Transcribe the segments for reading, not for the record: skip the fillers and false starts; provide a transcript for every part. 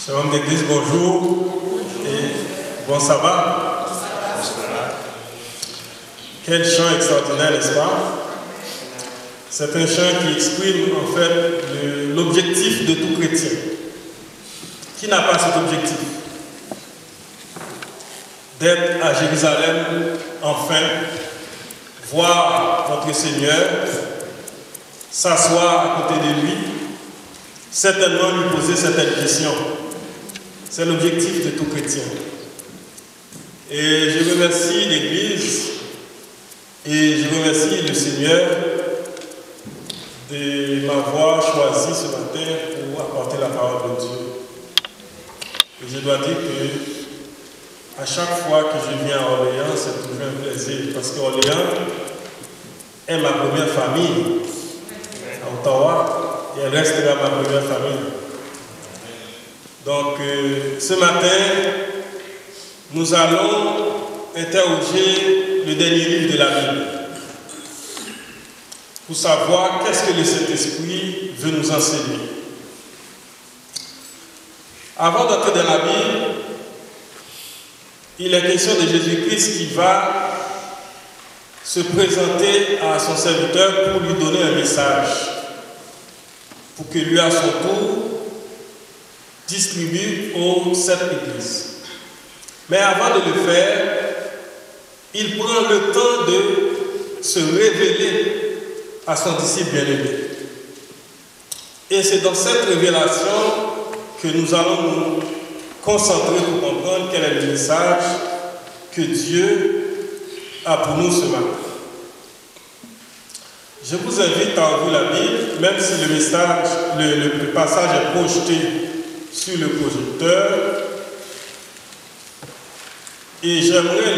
Shalom d'église, bonjour et bon sabbat. Quel chant extraordinaire, n'est-ce pas? C'est un chant qui exprime en fait l'objectif de tout chrétien. Qui n'a pas cet objectif? D'être à Jérusalem, enfin, voir notre Seigneur, s'asseoir à côté de lui, certainement lui poser certaines questions. C'est l'objectif de tout chrétien. Et je remercie l'Église et je remercie le Seigneur de m'avoir choisi ce matin pour apporter la parole de Dieu. Et je dois dire que à chaque fois que je viens à Orléans, c'est toujours un plaisir parce qu'Orléans est ma première famille à Ottawa et elle restera ma première famille. Donc, ce matin, nous allons interroger le dernier livre de la Bible pour savoir qu'est-ce que le Saint-Esprit veut nous enseigner. Avant d'entrer dans la Bible, il est question de Jésus-Christ qui va se présenter à son serviteur pour lui donner un message, pour que lui, à son tour, distribue aux 7 églises. Mais avant de le faire, il prend le temps de se révéler à son disciple bien-aimé. Et c'est dans cette révélation que nous allons nous concentrer pour comprendre quel est le message que Dieu a pour nous ce matin. Je vous invite à ouvrir la Bible, même si le passage est projeté sur le projecteur. Et j'aimerais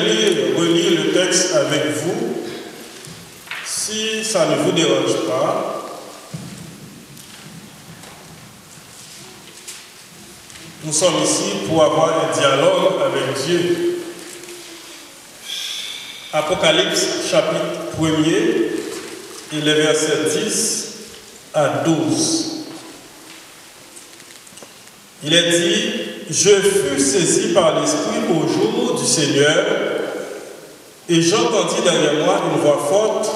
relire le texte avec vous, si ça ne vous dérange pas. Nous sommes ici pour avoir un dialogue avec Dieu. Apocalypse chapitre 1er et les versets 10 à 12. Il est dit: je fus saisi par l'Esprit au jour du Seigneur, et j'entendis derrière moi une voix forte,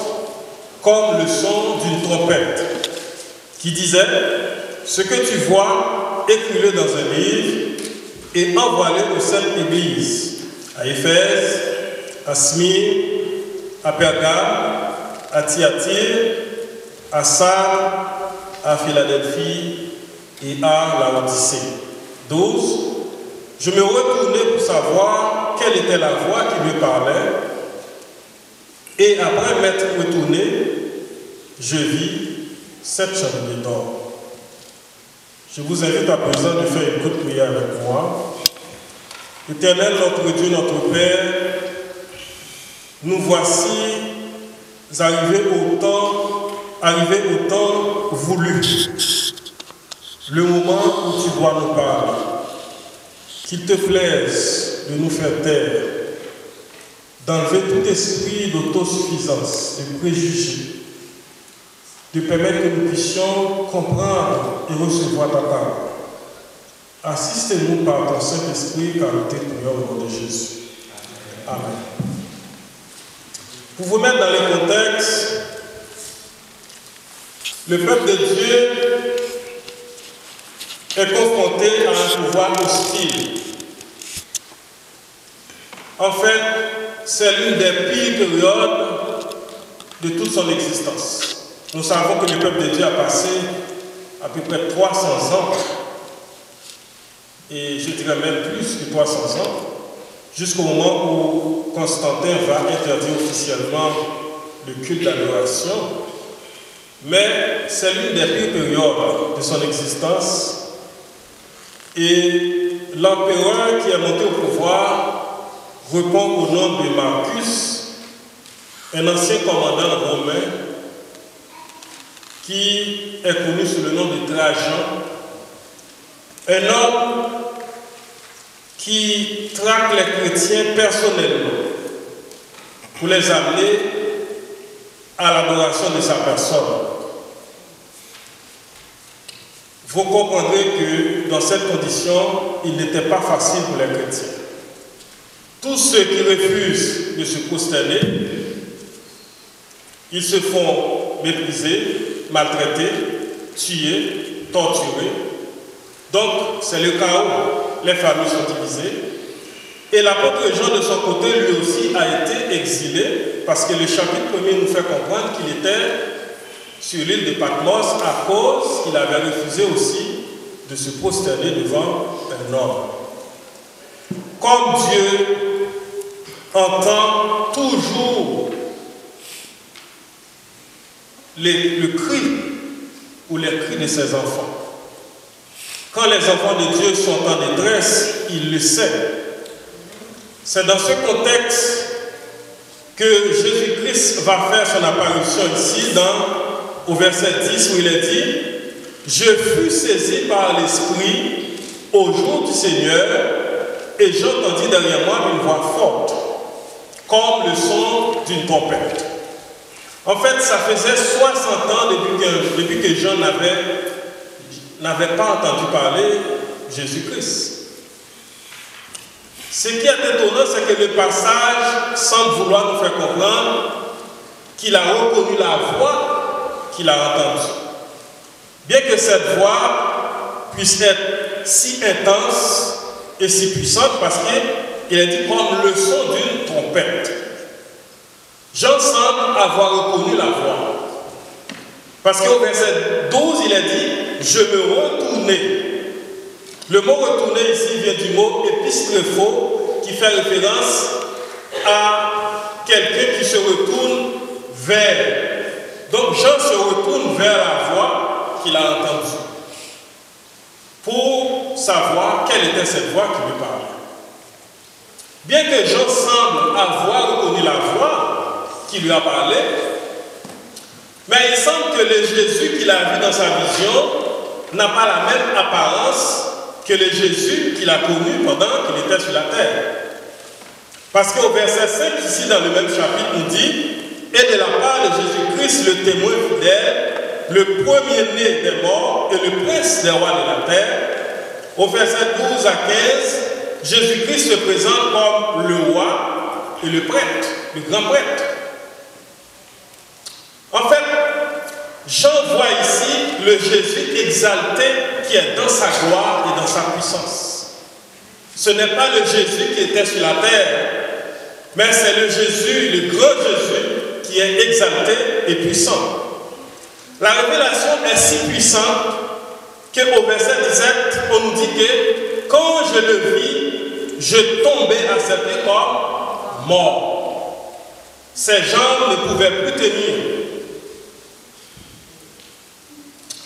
comme le son d'une trompette, qui disait: ce que tu vois, écris-le dans un livre, et envoie-le aux 7 églises, à Éphèse, à Smyrne, à Pergame, à Thyatire, à Sardes, à Philadelphie, et à la Odyssée. 12. Je me retournai pour savoir quelle était la voix qui me parlait, et après m'être retourné, je vis 7 chandeliers d'or. Je vous invite à présent de faire une courte prière avec moi. Éternel, notre Dieu, notre Père, nous voici arrivés au temps voulu. Le moment où tu dois nous parler, qu'il te plaise de nous faire taire, d'enlever tout esprit d'autosuffisance, de préjugés, de permettre que nous puissions comprendre et recevoir ta parole. Assistez-nous par ton Saint-Esprit, car nous te prions au nom de Jésus. Amen. Pour vous mettre dans le contexte, le peuple de Dieu est confronté à un pouvoir hostile. En fait, c'est l'une des pires périodes de toute son existence. Nous savons que le peuple de Dieu a passé à peu près 300 ans, et je dirais même plus que 300 ans, jusqu'au moment où Constantin va interdire officiellement le culte d'adoration. Mais c'est l'une des pires périodes de son existence. Et l'empereur qui est monté au pouvoir répond au nom de Marcus, un ancien commandant romain qui est connu sous le nom de Trajan, un homme qui traque les chrétiens personnellement pour les amener à l'adoration de sa personne. vous comprendrez que dans cette condition, il n'était pas facile pour les chrétiens. Tous ceux qui refusent de se prosterner, ils se font mépriser, maltraiter, tuer, torturer. Donc, c'est le chaos. Les familles sont divisées. Et l'apôtre Jean, de son côté, lui aussi a été exilé parce que le chapitre 1er nous fait comprendre qu'il était sur l'île de Patmos à cause qu'il avait refusé aussi de se prosterner devant un homme. Comme Dieu entend toujours le cri ou les cris de ses enfants. Quand les enfants de Dieu sont en détresse, il le sait. C'est dans ce contexte que Jésus-Christ va faire son apparition ici, au verset 10, où il est dit « Je fus saisi par l'Esprit au jour du Seigneur, et j'entendis derrière moi une voix forte, comme le son d'une trompette. » En fait, ça faisait 60 ans depuis que Jean n'avait pas entendu parler Jésus-Christ. Ce qui est étonnant, c'est que le passage semble vouloir nous faire comprendre qu'il a reconnu la voix qu'il a entendue. Bien que cette voix puisse être si intense et si puissante, parce qu'il est dit comme le son d'une trompette. Jean semble avoir reconnu la voix. Parce qu'au verset 12, il est dit « Je me retournai ». Le mot « retourner » ici vient du mot « épistropho » qui fait référence à quelqu'un qui se retourne vers. Donc Jean se retourne vers la voix qu'il a entendue pour savoir quelle était cette voix qui lui parlait. Bien que Jean semble avoir reconnu la voix qui lui a parlé, mais il semble que le Jésus qu'il a vu dans sa vision n'a pas la même apparence que le Jésus qu'il a connu pendant qu'il était sur la terre. Parce qu'au verset 5, ici dans le même chapitre, on dit « Et de la part de Jésus-Christ, le témoin fidèle, le premier-né des morts et le prince des rois de la terre. » Au verset 12 à 15, Jésus-Christ se présente comme le roi et le prêtre, le grand prêtre. En fait, Jean voit ici le Jésus exalté qui est dans sa gloire et dans sa puissance. Ce n'est pas le Jésus qui était sur la terre, mais c'est le Jésus, le grand Jésus, qui est exalté et puissant. La révélation est si puissante qu'au verset 17, on nous dit que quand je le vis, je tombais à ses pieds comme mort. Ces jambes ne pouvaient plus tenir.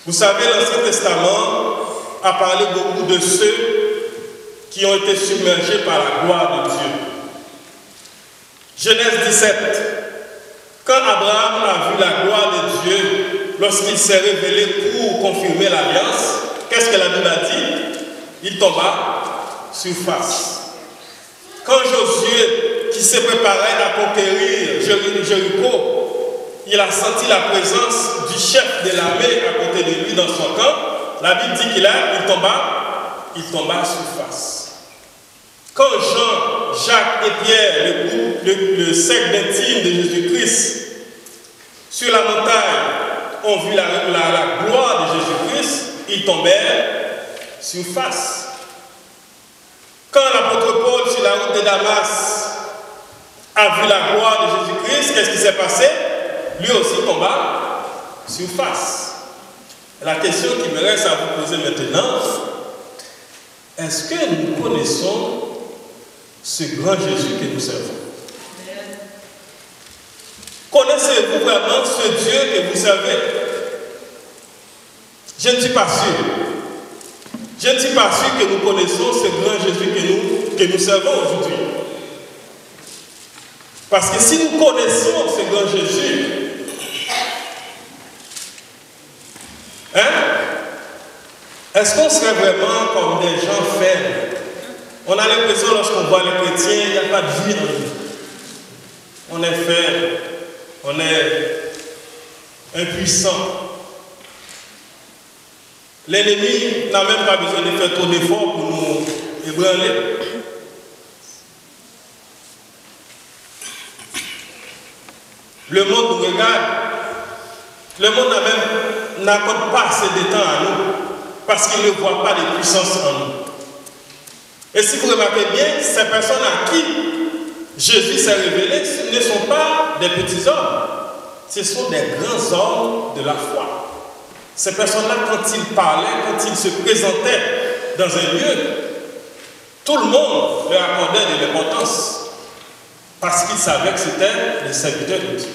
Vous savez, l'Ancien Testament a parlé beaucoup de ceux qui ont été submergés par la gloire de Dieu. Genèse 17. Quand Abraham a vu la gloire de Dieu, lorsqu'il s'est révélé pour confirmer l'alliance, qu'est-ce que la Bible a dit? Il tomba sur face. Quand Josué, qui s'est préparé à conquérir Jéricho, il a senti la présence du chef de l'armée à côté de lui dans son camp, la Bible dit qu'il tomba sur face. Quand Jean, Jacques et Pierre, le cercle intime de Jésus-Christ, sur la montagne, ont vu la gloire de Jésus-Christ, ils tombèrent sur face. Quand l'apôtre Paul, sur la route de Damas, a vu la gloire de Jésus-Christ, qu'est-ce qui s'est passé? Lui aussi tomba sur face. La question qui me reste à vous poser maintenant, est-ce que nous connaissons ce grand Jésus que nous servons? Connaissez-vous vraiment ce Dieu que vous servez? Je ne suis pas sûr. Je ne suis pas sûr que nous connaissons ce grand Jésus que nous servons aujourd'hui. Parce que si nous connaissons ce grand Jésus, est-ce qu'on serait vraiment comme des gens faibles? On a l'impression, lorsqu'on voit les chrétiens, il n'y a pas de vie dans nous. On est faible, on est impuissant. L'ennemi n'a même pas besoin de faire trop d'efforts pour nous ébranler. Le monde nous regarde. Le monde n'accorde pas assez de temps à nous parce qu'il ne voit pas de puissance en nous. Et si vous remarquez bien, ces personnes à qui Jésus s'est révélé, ce ne sont pas des petits hommes, ce sont des grands hommes de la foi. Ces personnes-là, quand ils parlaient, quand ils se présentaient dans un lieu, tout le monde leur accordait de l'importance parce qu'ils savaient que c'était les serviteurs de Dieu.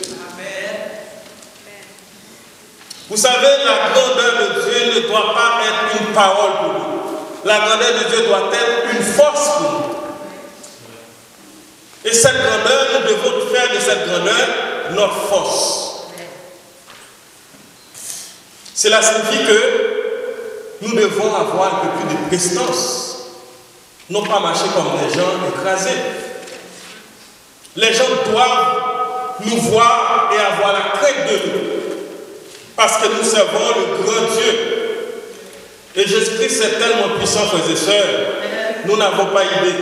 Vous savez, la grandeur de Dieu ne doit pas être une parole pour nous. La grandeur de Dieu doit être une force pour nous. Et cette grandeur, nous devons faire de cette grandeur notre force. Cela signifie que nous devons avoir un peu plus de prestance. Non pas marcher comme des gens écrasés. Les gens doivent nous voir et avoir la crainte de nous. Parce que nous servons le grand Dieu. Et Jésus-Christ est tellement puissant, frères et sœurs, nous n'avons pas idée.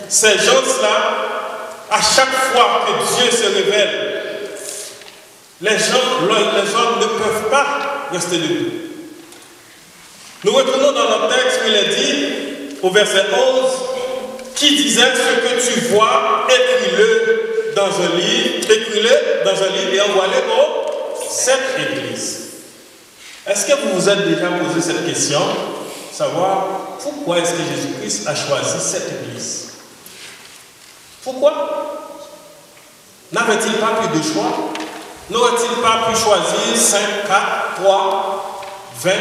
Ces gens-là, à chaque fois que Dieu se révèle, les hommes ne peuvent pas rester debout. Nous retournons dans notre texte où il est dit, au verset 11, qui disait ce que tu vois, écris-le dans un livre, et envoie-le aux cette église. Est-ce que vous vous êtes déjà posé cette question, savoir pourquoi est-ce que Jésus-Christ a choisi cette église? Pourquoi? N'avait-il pas plus de choix? N'aurait-il pas pu choisir 5, 4, 3, 20?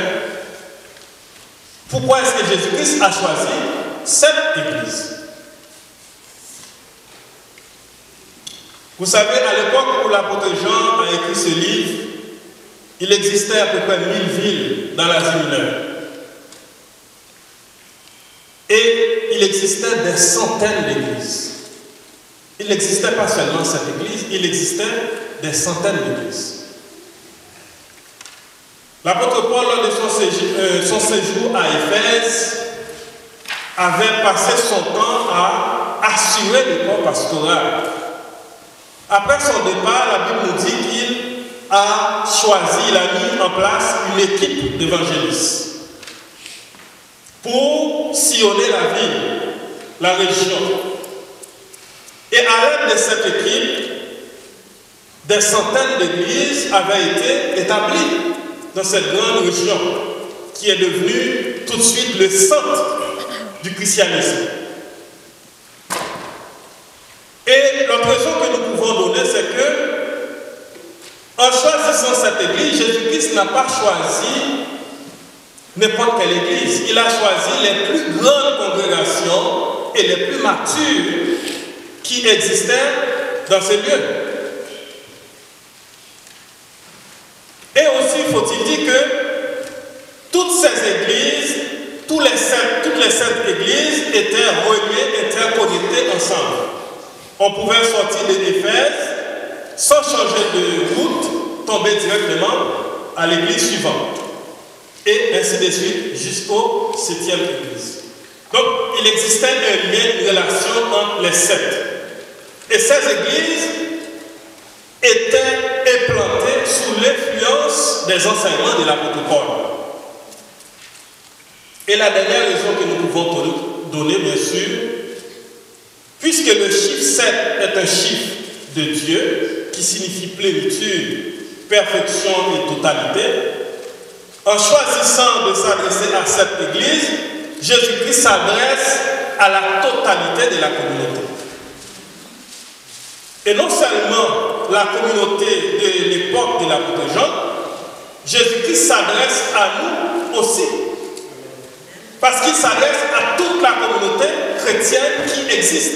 Pourquoi est-ce que Jésus-Christ a choisi cette église? Vous savez, à l'époque où l'apôtre Jean a écrit ce livre, il existait à peu près 1000 villes dans l'Asie mineure. Et il existait des centaines d'églises. Il n'existait pas seulement cette église, il existait des centaines d'églises. L'apôtre Paul, lors de son séjour à Éphèse, avait passé son temps à assurer le corps pastoral. Après son départ, la Bible nous dit qu'il a choisi, il a mis en place une équipe d'évangélistes pour sillonner la ville, la région. Et à l'aide de cette équipe, des centaines d'églises avaient été établies dans cette grande région qui est devenue tout de suite le centre du christianisme. Et l'autre raison que nous pouvons donner, c'est que en choisissant cette église, Jésus-Christ n'a pas choisi n'importe quelle église. Il a choisi les plus grandes congrégations et les plus matures qui existaient dans ces lieux. Et aussi, faut-il dire que toutes ces églises, toutes les saintes églises étaient reliées, interconnectées ensemble. On pouvait sortir de l'Éphèse sans changer de route, tomber directement à l'église suivante. Et ainsi de suite jusqu'au 7e église. Donc, il existait un lien, une relation entre les sept. Et ces églises étaient implantées sous l'influence des enseignements de l'apôtre Paul. Et la dernière raison que nous pouvons donner, bien sûr, puisque le chiffre 7 est un chiffre de Dieu qui signifie plénitude, perfection et totalité, en choisissant de s'adresser à cette église, Jésus-Christ s'adresse à la totalité de la communauté. Et non seulement la communauté de l'époque de l'apôtre Jean, Jésus-Christ s'adresse à nous aussi. Parce qu'il s'adresse à toute la communauté chrétienne qui existe.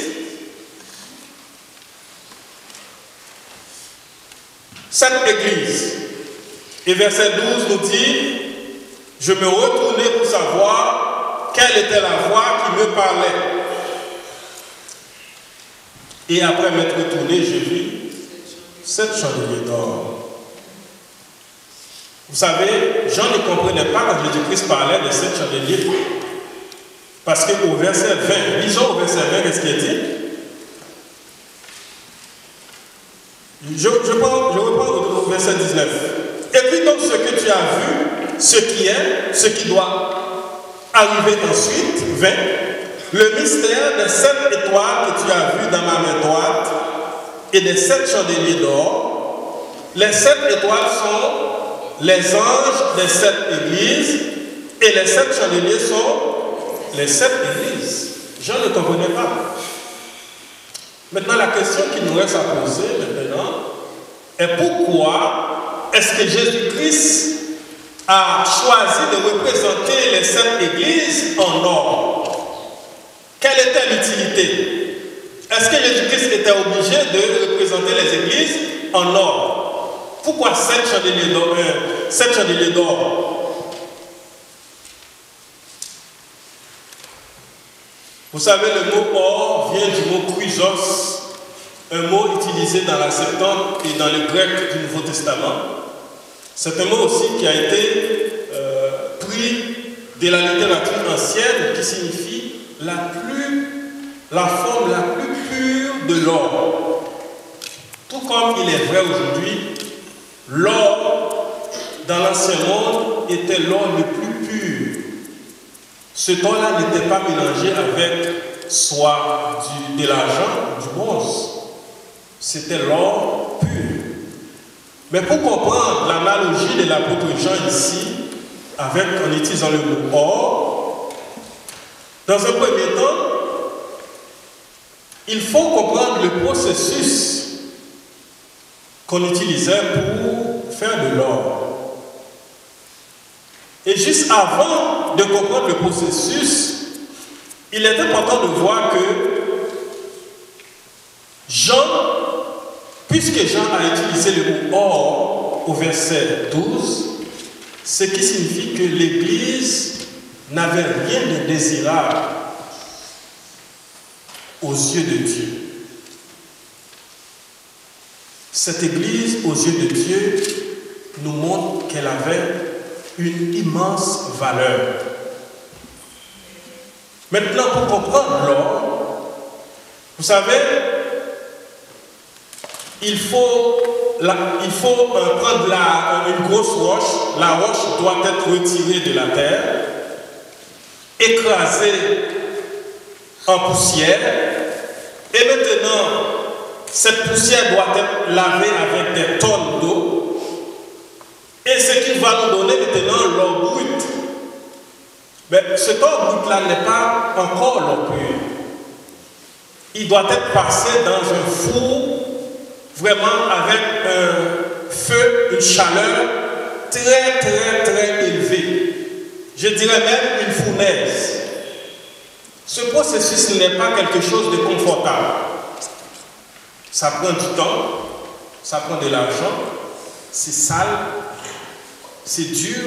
Cette église, et verset 12 nous dit, je me retournai pour savoir quelle était la voix qui me parlait. Et après m'être retourné, j'ai vu 7 chandeliers d'or. Vous savez, Jean ne comprenait pas quand Jésus-Christ parlait de 7 chandeliers. Parce qu'au verset 20, lisons au verset 20, qu'est-ce qu'il est dit? Je reprends au verset 19. Écris donc ce que tu as vu, ce qui est, ce qui doit arriver ensuite. 20. Le mystère des 7 étoiles que tu as vues dans ma main droite et des 7 chandeliers d'or. Les 7 étoiles sont les anges des 7 églises et les 7 chandeliers sont les 7 églises. Jean ne comprenait pas. Maintenant, la question qui nous reste à poser maintenant est pourquoi est-ce que Jésus-Christ a choisi de représenter les 7 églises en or? Quelle était l'utilité? Est-ce que Jésus-Christ était obligé de représenter les églises en or? Pourquoi 7 chandeliers d'or? Vous savez, le mot or vient du mot chrysos, un mot utilisé dans la Septante et dans le grec du Nouveau Testament. C'est un mot aussi qui a été pris de la littérature ancienne qui signifie la forme la plus pure de l'or. Tout comme il est vrai aujourd'hui, l'or dans l'ancien monde était l'or le plus pur. Ce temps-là n'était pas mélangé avec soit de l'argent ou du bronze. C'était l'or pur. Mais pour comprendre l'analogie de l'apôtre Jean ici, en utilisant le mot or, dans un premier temps, il faut comprendre le processus qu'on utilisait pour faire de l'or. Et juste avant de comprendre le processus, il est important de voir que Jean, puisque Jean a utilisé le mot or au verset 12, ce qui signifie que l'Église n'avait rien de désirable aux yeux de Dieu. Cette Église, aux yeux de Dieu, nous montre qu'elle avait une immense valeur. Maintenant, pour comprendre l'or, vous savez, il faut prendre une grosse roche. La roche doit être retirée de la terre, écrasée en poussière, et maintenant, cette poussière doit être lavée avec des tonnes d'eau. Et ce qu'il va nous donner maintenant, l'or brut. Mais cet or brut-là n'est pas encore l'or pur. Il doit être passé dans un four, vraiment avec un feu, une chaleur très, très, très élevée. Je dirais même une fournaise. Ce processus n'est pas quelque chose de confortable. Ça prend du temps, ça prend de l'argent, c'est sale. C'est dur.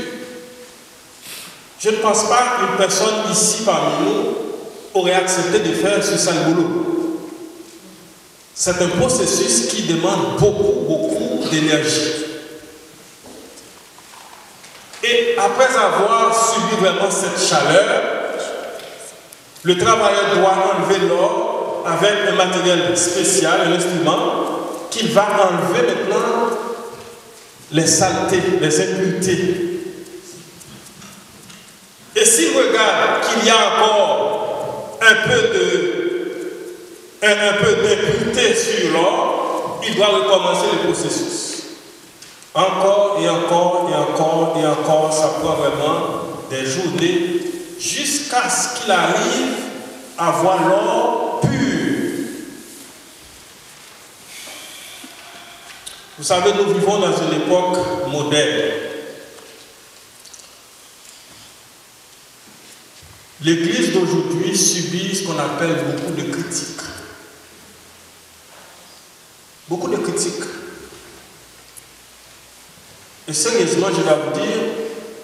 Je ne pense pas qu'une personne ici parmi nous aurait accepté de faire ce sale boulot. C'est un processus qui demande beaucoup d'énergie. Et après avoir subi vraiment cette chaleur, le travailleur doit enlever l'or avec un matériel spécial, un instrument, qu'il va enlever maintenant les saletés, les impuretés. Et s'il regarde qu'il y a encore un peu d'impureté sur l'or, il doit recommencer le processus. Encore et encore et encore et encore, ça prend vraiment des journées jusqu'à ce qu'il arrive à voir l'or pur. Vous savez, nous vivons dans une époque moderne. L'Église d'aujourd'hui subit ce qu'on appelle beaucoup de critiques. Beaucoup de critiques. Et sérieusement, je dois vous dire,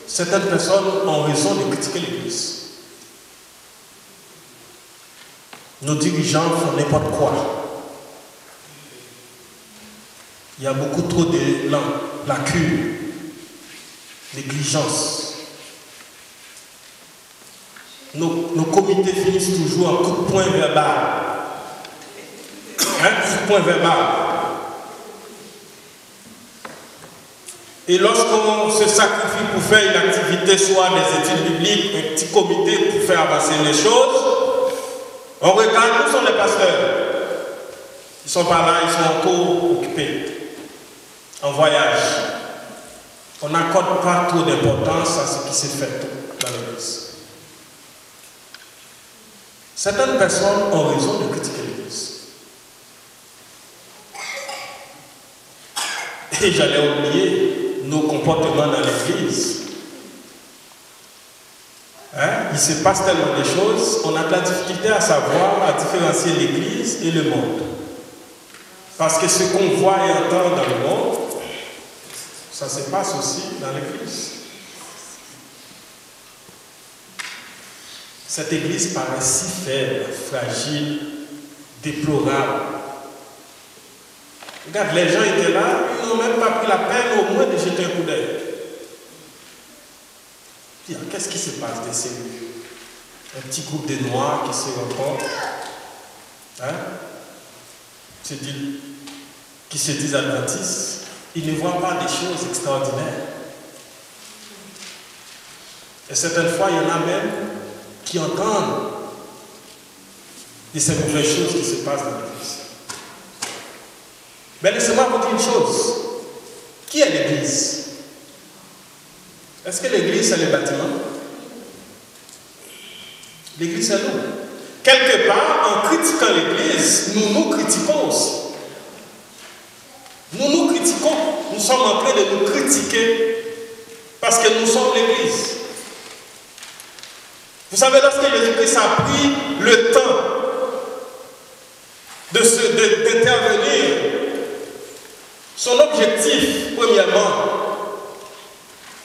certaines personnes ont raison de critiquer l'Église. Nos dirigeants font n'importe quoi. Il y a beaucoup trop de lacunes. négligence. Nos comités finissent toujours en coup de poing verbal. Un coup de poing verbal. Et lorsqu'on se sacrifie pour faire une activité, soit des études bibliques, un petit comité pour faire avancer les choses, on regarde où sont les pasteurs. Ils ne sont pas là, ils sont encore occupés, en voyage. On n'accorde pas trop d'importance à ce qui s'est fait dans l'Église. Certaines personnes ont raison de critiquer l'Église. Et j'allais oublier nos comportements dans l'Église. Il se passe tellement de choses, on a de la difficulté à savoir, à différencier l'Église et le monde. Parce que ce qu'on voit et entend dans le monde, ça se passe aussi dans l'Église. Cette Église paraît si faible, fragile, déplorable. Regarde, les gens étaient là, ils n'ont même pas pris la peine au moins de jeter un coup d'œil. Qu'est-ce qui se passe des cellules? Un petit groupe de Noirs qui se rencontrent, qui se disent adventistes, ils ne voient pas des choses extraordinaires. Et certaines fois, il y en a même qui entendent de ces mauvaises choses qui se passent dans l'Église. Mais laissez-moi vous dire une chose. Qui est l'Église? Est-ce que l'Église, c'est le bâtiment? L'Église, c'est nous. Quelque part, en critiquant l'Église, nous nous critiquons aussi. Nous nous critiquons. Nous sommes en train de nous critiquer parce que nous sommes l'Église. Vous savez, lorsque Jésus-Christ a pris le temps d'intervenir, son objectif, premièrement,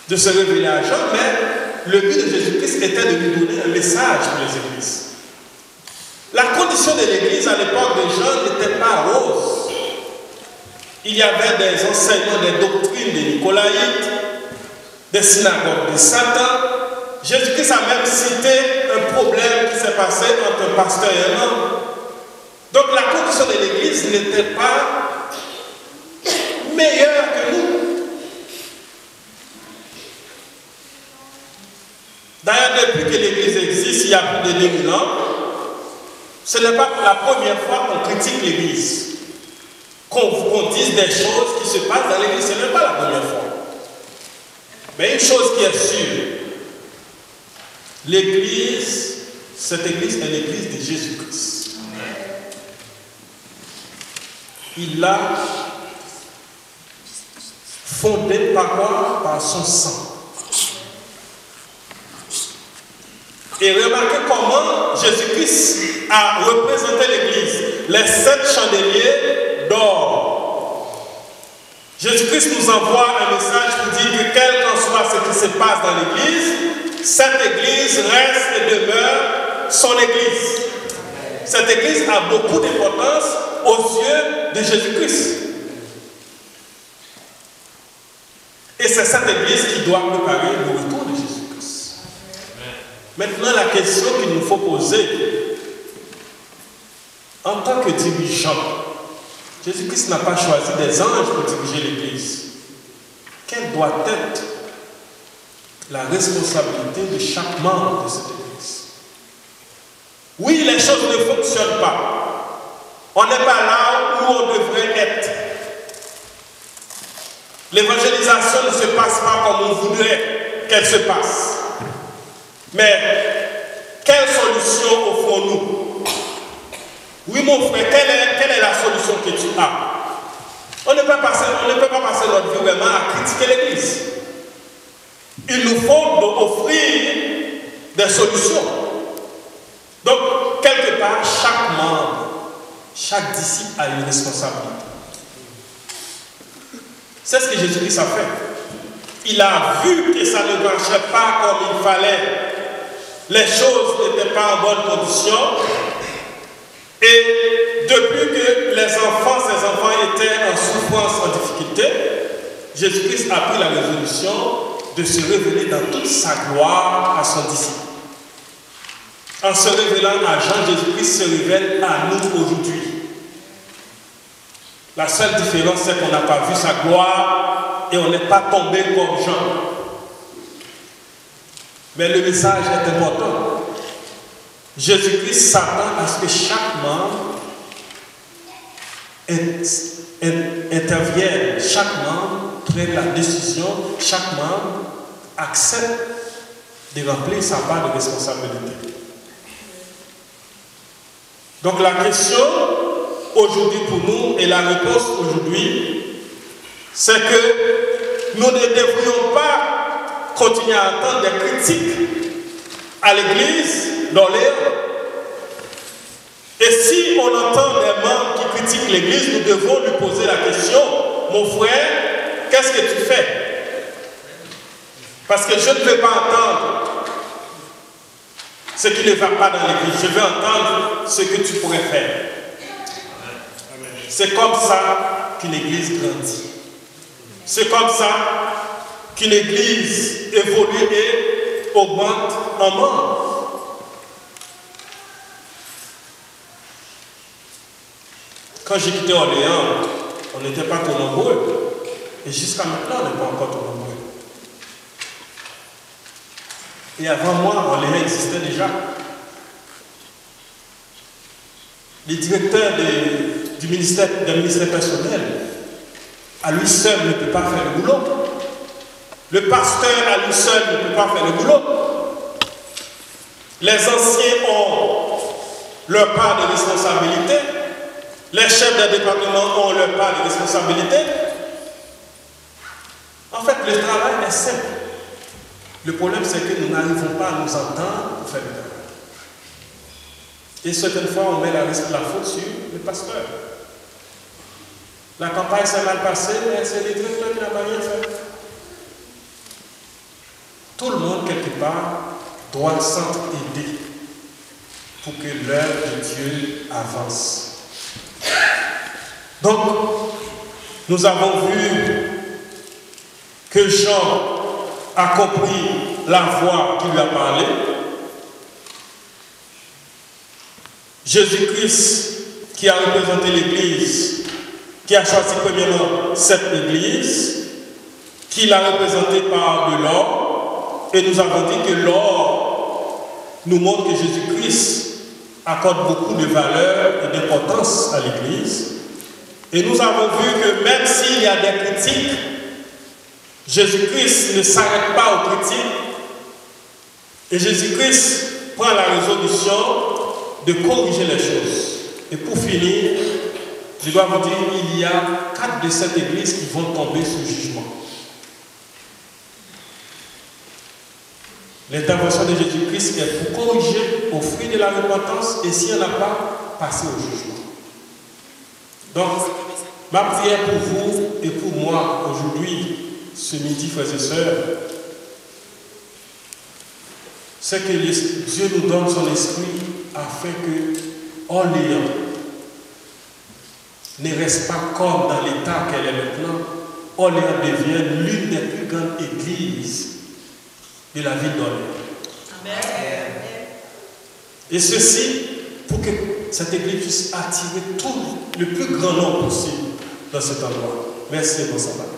de se révéler à Jean, mais le but de Jésus-Christ était de lui donner un message pour les églises. La condition de l'église à l'époque de Jean n'était pas rose. Il y avait des enseignements, des doctrines des Nicolaïtes, des synagogues de Satan. Jésus-Christ a même cité un problème qui s'est passé entre un pasteur et un homme. Donc la condition de l'église n'était pas meilleure que nous. D'ailleurs, depuis que l'église existe, il y a plus de 2000 ans, ce n'est pas la première fois qu'on critique l'église. Qu'on dise des choses qui se passent dans l'église, ce n'est pas la première fois. Mais une chose qui est sûre, l'église, cette église est l'église de Jésus-Christ. Il l'a fondée par quoi? Par son sang. Et remarquez comment Jésus-Christ a représenté l'église. Les 7 chandeliers d'or. Jésus-Christ nous envoie un message pour dire que quel qu'en soit ce qui se passe dans l'église, cette église reste et demeure son église. Cette église a beaucoup d'importance aux yeux de Jésus-Christ. Et c'est cette église qui doit préparer le retour de Jésus-Christ. Maintenant, la question qu'il nous faut poser, en tant que dirigeant, Jésus-Christ n'a pas choisi des anges pour diriger l'église. Quelle doit être la responsabilité de chaque membre de cette église? Oui, les choses ne fonctionnent pas. On n'est pas là où on devrait être. L'évangélisation ne se passe pas comme on voudrait qu'elle se passe. Mais quelle solution offrons-nous? Oui, mon frère, quelle est la solution que tu as? On ne peut pas passer notre vie vraiment à critiquer l'Église. Il nous faut donc offrir des solutions. Donc, quelque part, chaque membre, chaque disciple a une responsabilité. C'est ce que Jésus-Christ a fait. Il a vu que ça ne marchait pas comme il fallait. Les choses n'étaient pas en bonne condition. Et depuis que ces enfants étaient en souffrance, en difficulté, Jésus-Christ a pris la résolution de se révéler dans toute sa gloire à son disciple. En se révélant à Jean, Jésus-Christ se révèle à nous aujourd'hui. La seule différence, c'est qu'on n'a pas vu sa gloire et on n'est pas tombé comme Jean. Mais le message est important. Jésus-Christ s'attend à ce que chaque membre intervienne, chaque membre prenne la décision, chaque membre accepte de remplir sa part de responsabilité. Donc la question aujourd'hui pour nous et la réponse aujourd'hui, c'est que nous ne devrions pas continuer à entendre des critiques à l'Église d'Orléans. Et si on entend des membres qui critiquent l'Église, nous devons lui poser la question, mon frère, qu'est-ce que tu fais? Parce que je ne veux pas entendre ce qui ne va pas dans l'Église, je veux entendre ce que tu pourrais faire. C'est comme ça qu'une Église grandit. C'est comme ça qu'une Église évolue et augmente en membres. Quand j'ai quitté Orléans, on n'était pas trop nombreux. Et jusqu'à maintenant, on n'est pas encore trop nombreux. Et avant moi, Orléans existait déjà. Les directeurs du ministère personnel, à lui seul, ne peut pas faire le boulot. Le pasteur, à lui seul, ne peut pas faire le boulot. Les anciens ont leur part de responsabilité. Les chefs des départements ont leur part de responsabilité. En fait, le travail est simple. Le problème, c'est que nous n'arrivons pas à nous entendre pour faire le travail. Et certaines fois, on met la faute sur le pasteur. La campagne s'est mal passée, mais c'est le directeur qui n'a pas rien fait. Tout le monde, quelque part, doit s'entraider pour que l'œuvre de Dieu avance. Donc, nous avons vu que Jean a compris la voix qui lui a parlé. Jésus-Christ, qui a représenté l'Église, qui a choisi premièrement cette Église, qui l'a représentée par de l'or, et nous avons dit que l'or nous montre que Jésus-Christ accorde beaucoup de valeur et d'importance à l'Église. Et nous avons vu que même s'il y a des critiques, Jésus-Christ ne s'arrête pas aux critiques. Et Jésus-Christ prend la résolution de corriger les choses. Et pour finir, je dois vous dire, il y a 4 de cette Église qui vont tomber sous jugement. L'intervention de Jésus-Christ est pour corriger au fruit de la repentance et s'il n'y en a pas, passer au jugement. Donc, ma prière pour vous et pour moi aujourd'hui, ce midi, frères et sœurs, c'est que Dieu nous donne son esprit afin que Orléans ne reste pas comme dans l'état qu'elle est maintenant. Orléans devienne l'une des plus grandes églises de la ville d'Orléans. Amen. Et ceci pour que cette église puisse attirer tout le plus grand nombre possible dans cet endroit. Merci, bon sabbat.